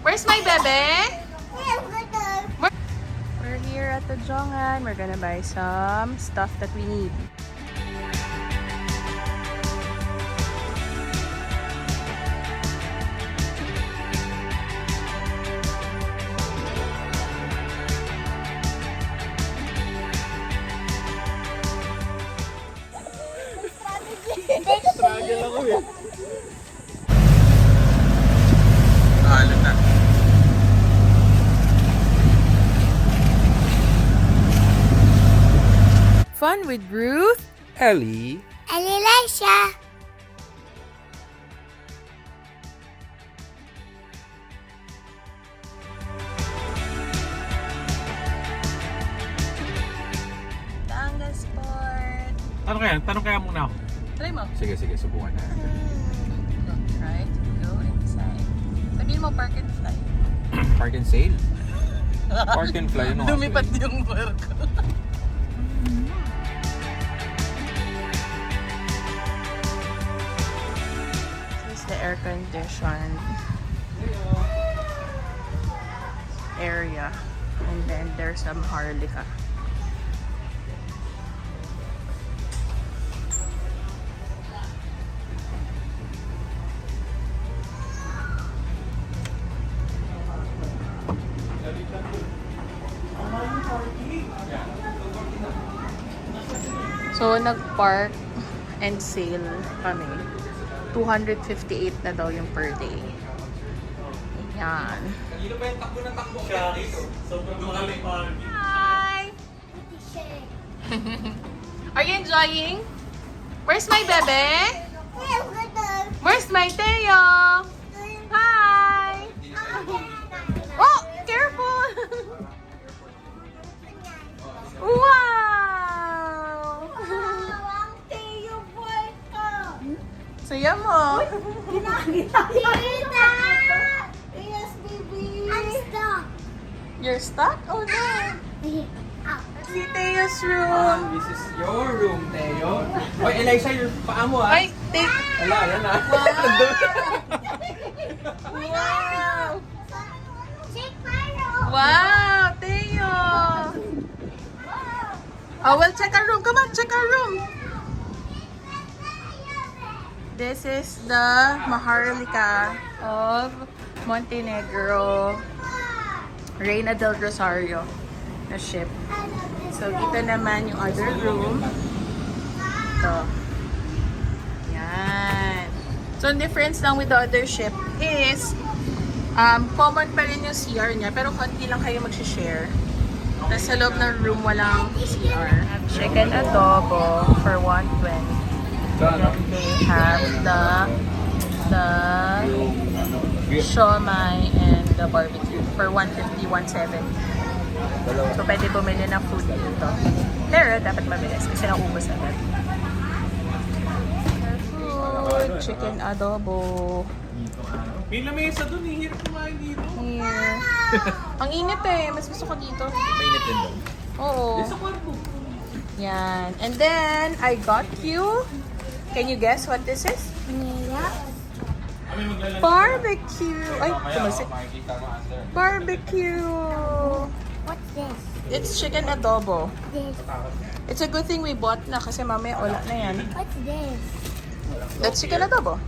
Where's my bebe? We're here at the Jongan. We're gonna buy some stuff that we need. Struggle ako eh. Halo na. Fun with Ruth. Ellie. Elisha. Tanga Sport. Tanong kaya muna ako. Try mo. Sige, subukan na. Try to go inside. Sabihin mo park and fly. Park and sail. Park and fly, ano? Lumipad yung barko. This is the air conditioned area. And then there's some Harlika. So, nag-park and sail kami. 258 na daw yung per day. Yan. Hi! Are you enjoying? Where's my bebe? Where's my Teo? Hi! Oh! Careful! Wow! Saya mo. You're stuck? Oh no. Si Teo's room. This is your room, Teo. Oy, Elisha, your paa mo ah. Ay, take. Wala, yan ah. Wow! Wow, Teo. Oh, we'll check our room. Come on, check our room. This is the Maharlika of Montenegro, Reina del Rosario na ship. So, ito naman yung other room. Ito. Yan. So, ang difference lang with the other ship is common pa rin yung CR niya, pero konti lang kayo mag-share. Nasa loob ng room walang CR. Chicken adobo for 120. And they have the siomai and the barbecue for 150, 170. So, pwede bumili ng food dito. Pero, dapat mabilis kasi naubos agad. Food, chicken adobo. May lamesa dun eh. Hirap kumain dito. Here. Ang init eh. Mas gusto ko dito. Mainit din doon. Oo. Sa kwarto. Yan. And then, I got you. Can you guess what this is? Barbecue. Ay, tumasik. Barbecue. What's this? It's chicken adobo. This. It's a good thing we bought na kasi mamaya wala na yan. What's this? That's chicken adobo.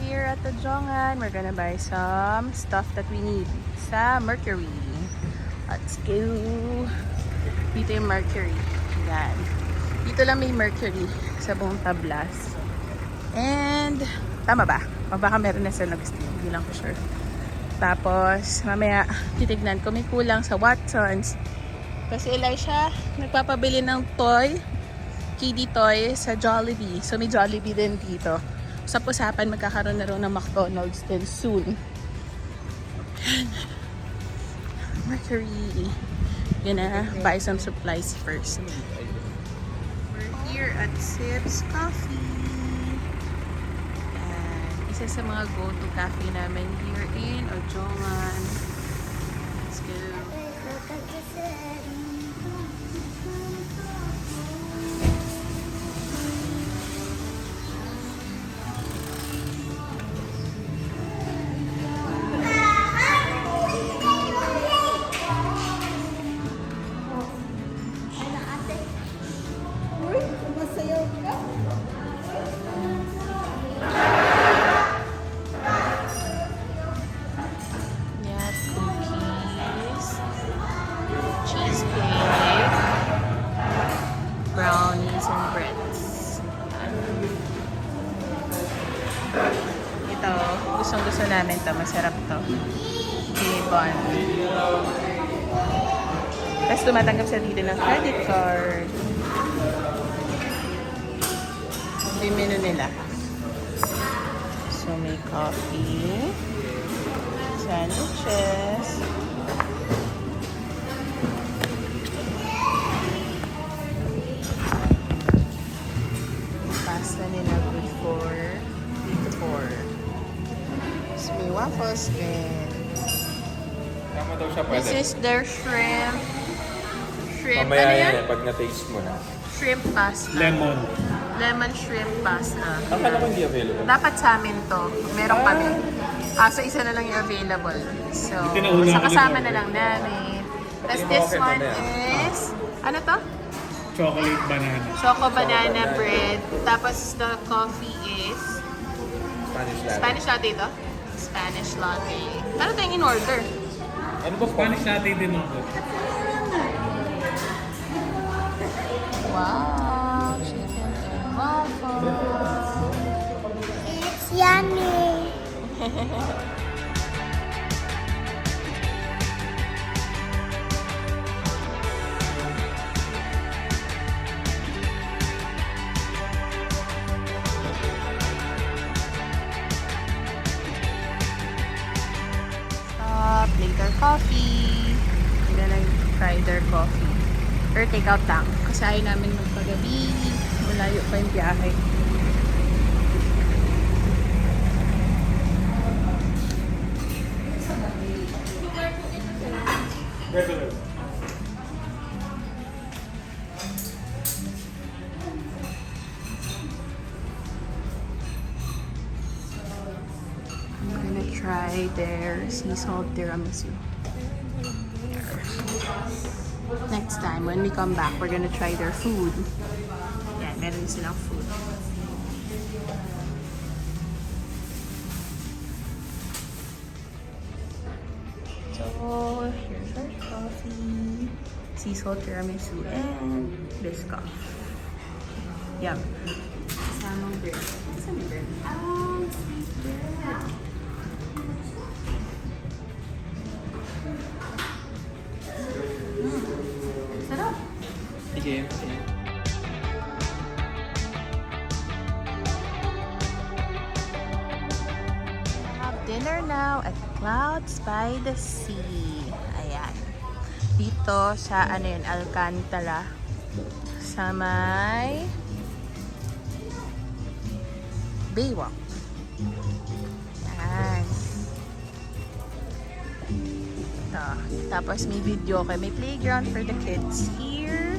here at the Jongan. We're gonna buy some stuff that we need sa Mercury. Let's go! Dito yung Mercury. Yan. Dito lang may Mercury sa buong Tablas. And, tama ba? O baka meron na sa Agustin. Hindi lang ko sure. Tapos, mamaya, titignan ko may kulang sa Watsons. Kasi Elisha, nagpapabili ng toy, kiddie toy sa Jollibee. So, may Jollibee din dito. Sa usapan, magkakaroon na rin ng McDonald's din soon. Mercury. Gonna buy some supplies first. We're here at Sips Coffee. And isa sa mga go-to cafe namin here in Ojongan. Let's go. Yan, cookies, cheesecake, brownies, and breads. Ito, gustong-gusto namin to. Masarap to. Bun. Tapos tumatanggap sa dito ng credit card. Ito yung menu nila. So, may coffee, sandwiches, pasta nila good for 3 to 4. So, may waffles din. Tama daw siya This pwede. is their shrimp. Shrimp, Mamaya ano yan yan? eh, pag na-taste mo na. Shrimp pasta. Lemon. Lemon shrimp pasta. Akala ko hindi available. Dapat sa amin to. Meron kami. So isa na lang yung available. So, Tinauna sa ka kasama din. na lang namin. Tapos Hindi mo this okay one mamaya. is, ano to? Chocolate banana. Choco banana bread. Tapos the coffee is, Spanish latte. Spanish latte ito? Spanish latte. Ano to yung in-order? Ano ba Spanish latte din ako. Wow! Chicken and waffles. It's yummy. Stop, later coffee. I'm gonna try their coffee. Or take out lang. Kasi ayaw namin magpagabi. Malayo pa yung biyahe. Regular. I'm gonna try their sea salt tiramisu. Next time, when we come back, we're gonna try their food. Yan, meron silang food. So, here's our coffee, sea salt tiramisu, and biscoff. Yum. Salmon bread. Salmon bread. Sweet bread. Sarap. Sige. Have dinner now at Clouds by the Sea. Ayan. Dito sa ano yun, Alcantara. Sa may Baywalk. Ayan. Ito. Tapos may video ka. May playground for the kids here.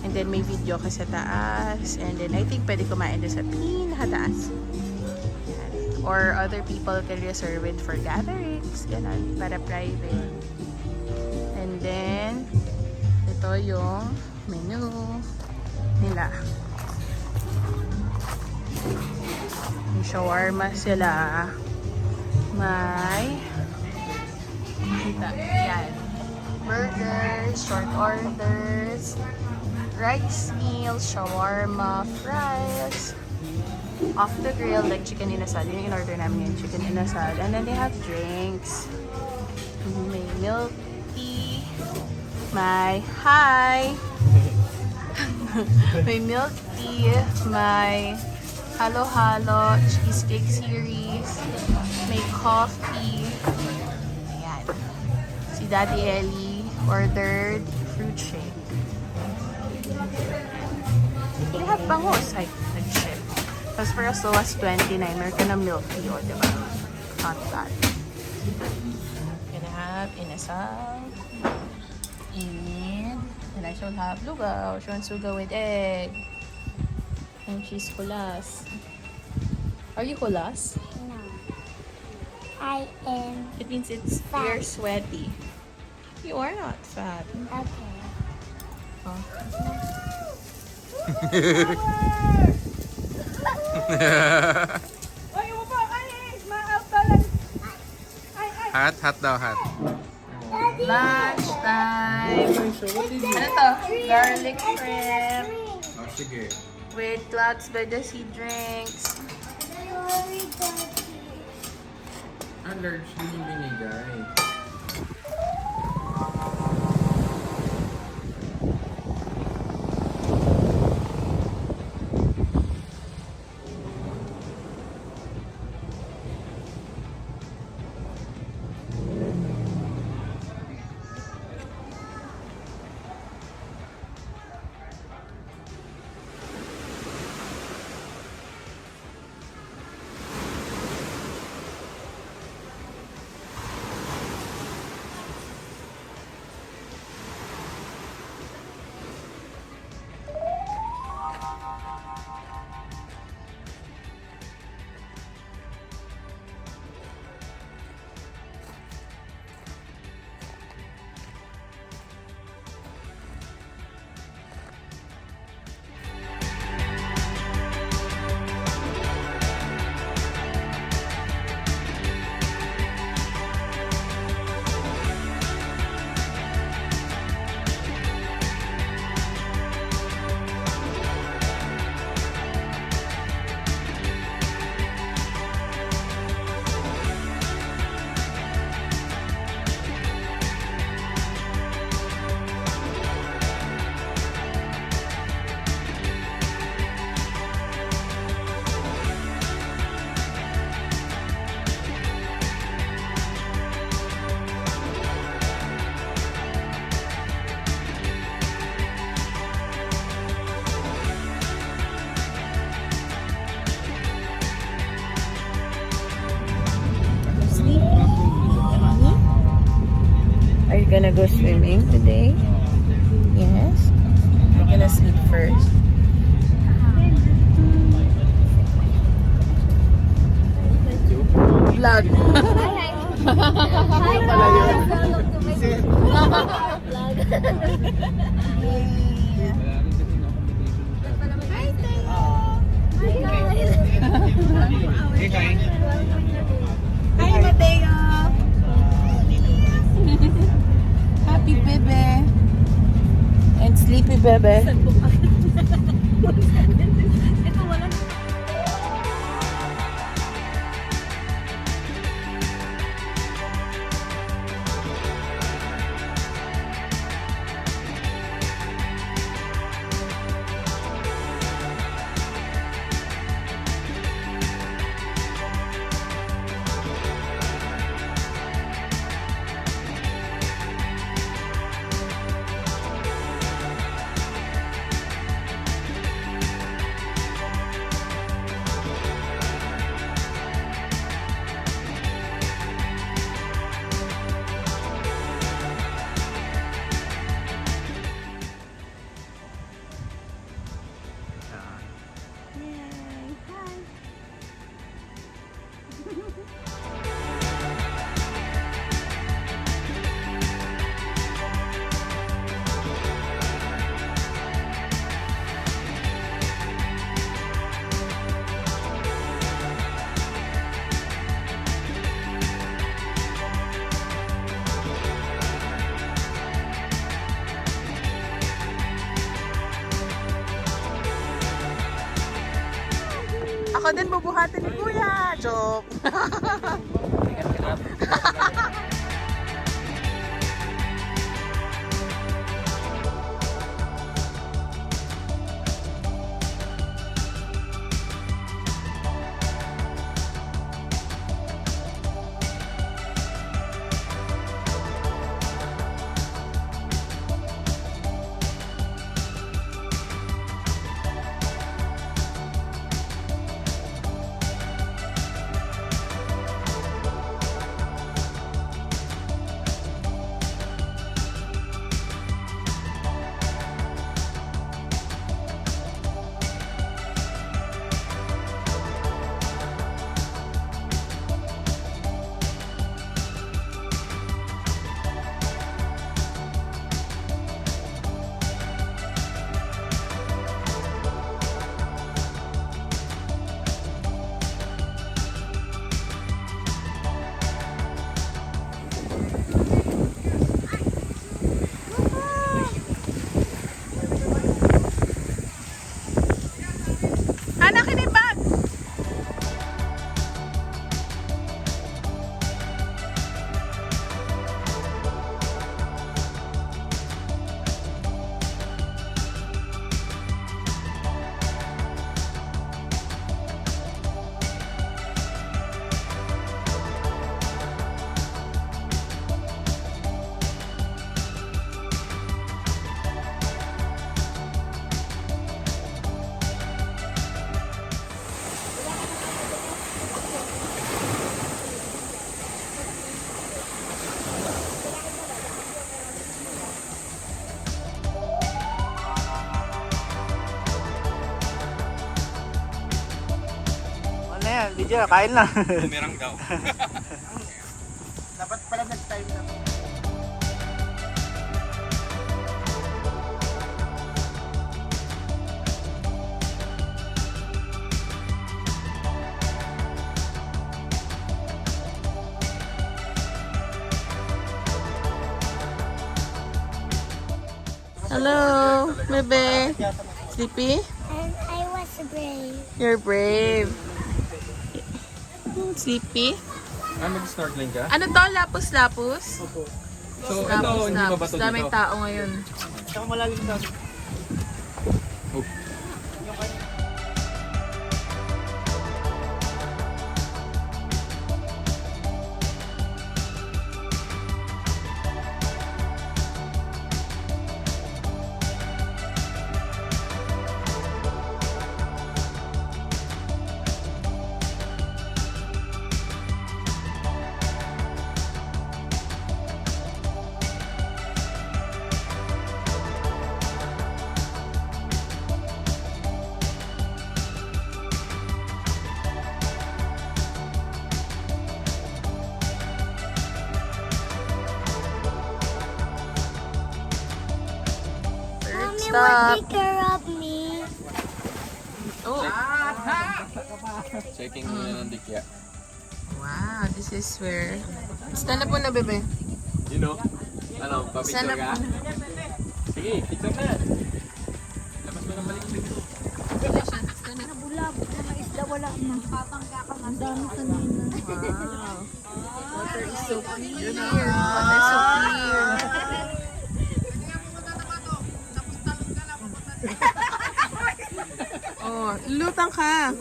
And then may video ka sa taas. And then I think pwede kumain doon sa pinakataas. Yan. Or other people can reserve it for gatherings. Ganun. Para private. And then, ito yung menu nila. May shawarma sila. May kita. Yan. Burgers, short orders, rice meal, shawarma, fries, off the grill, like chicken inasal. Yung in-order namin yung chicken inasal. And then they have drinks. May milk tea. May may milk tea. May halo-halo, cheesecake series. May coffee. Ayan. Si Daddy Ellie ordered fruit shake. They have bangos, like nag-ship. Tapos for as low as 29, meron ka na milk tea, o diba? Not bad. Gonna have inasal. And I shall have lugaw. She wants lugaw with egg. And she's kulas. Are you kulas? No. I am. It means you're sweaty. You are not fat. Okay. Oh. Hot daw, hot. Lunch time. Ano to? Garlic shrimp Oh, sige. with Clouds by the Sea drinks. Large din yung binigay. Are you gonna go swimming today? Yes. You're gonna sleep first. Vlog. Hi, Mateo. Happy bebe. And sleepy bebe. Ako din bubuhatin ni Kuya. Joke. Anak, kinibag! Ano yan? Video, kain na. Bumerang daw. Dapat pala nag-time na. Hello, bebe. Sleepy? And I was brave. You're brave. Sleepy? Mag-snorkeling ka? Ano to? Lapus-lapus? So, ito, hindi ba bato Daming dito? tao ngayon. Saka malalim sa Oh. Mommy Stop. will take care of me. Oh. Checking muna ng dikya. Wow, this is where... Stand up muna, bebe. You know? Ano, Stand papicture up ka? muna. Sige, picture na. Labas mo ng balik dito. Stand up. Bulabot na mga isda, wala na. Papangga ka man. Ang dami kanina. Wow. Water is so clear. Water is so clear. Oh, lutang ka.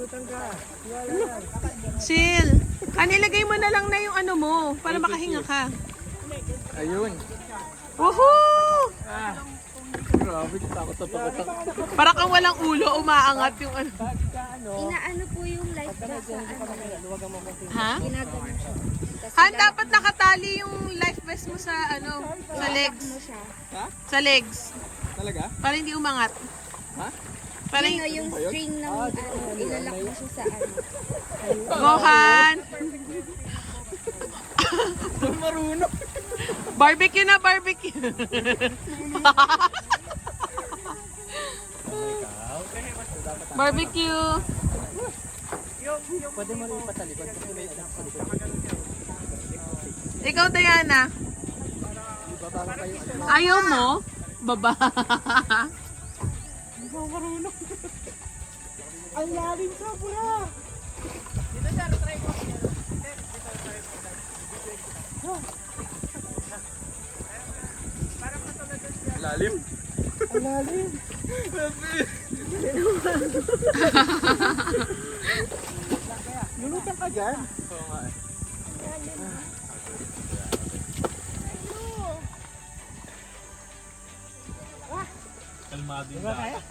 Chill. Kanilagay mo na lang na yung ano mo para makahinga ka. Ayun. Woohoo! Grabe, takot na takot ako. Para kang walang ulo, umaangat yung ano. Inaano po yung life vest sa ano. Ha? Ginagano siya. Han, dapat nakatali yung life vest mo sa ano, sa legs. Ano siya? Sa legs. Talaga? Para hindi umangat. Ha? Para Ano yung string ng ano, ilalak mo siya sa ano. Gohan! Marunong. Barbecue na, barbecue! Barbecue! Pwede mo rin ipatalikod. Kasi may anak sa likod. Ikaw, Diana. Ayaw mo? Baba. Ang lalim sa pula. Lulutan ka dyan. Oo nga eh. Kalmado yung lahat.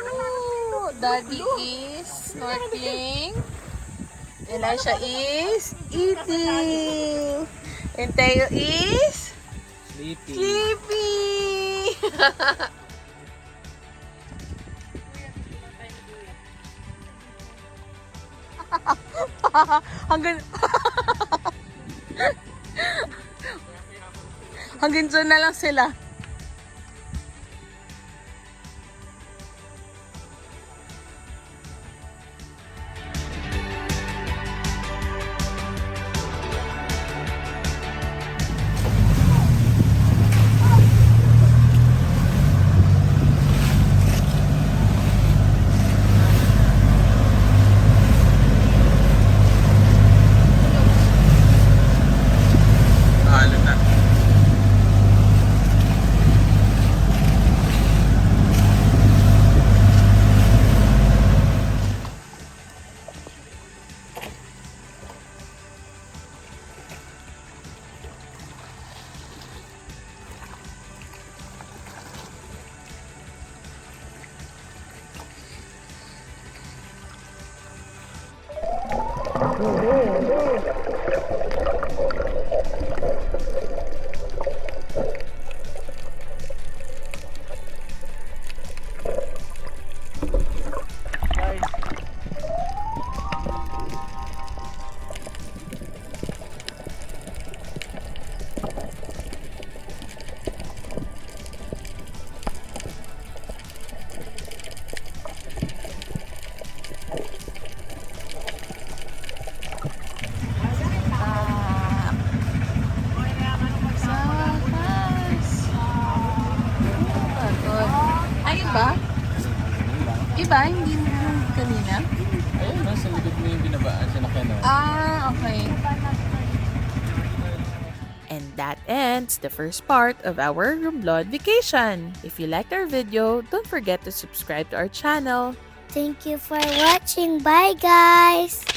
Ooh, Daddy is snorkeling. Elisha is eating. And Teo is Sleepy. sleepy. hanggang hanggang dyan na lang sila. Halo na. Iba? Iba? Hindi mo kanina? Ayun, nasa likod mo yung binabaan sa nakano. Okay. And that ends the first part of our Romblon vacation. If you liked our video, don't forget to subscribe to our channel. Thank you for watching. Bye, guys.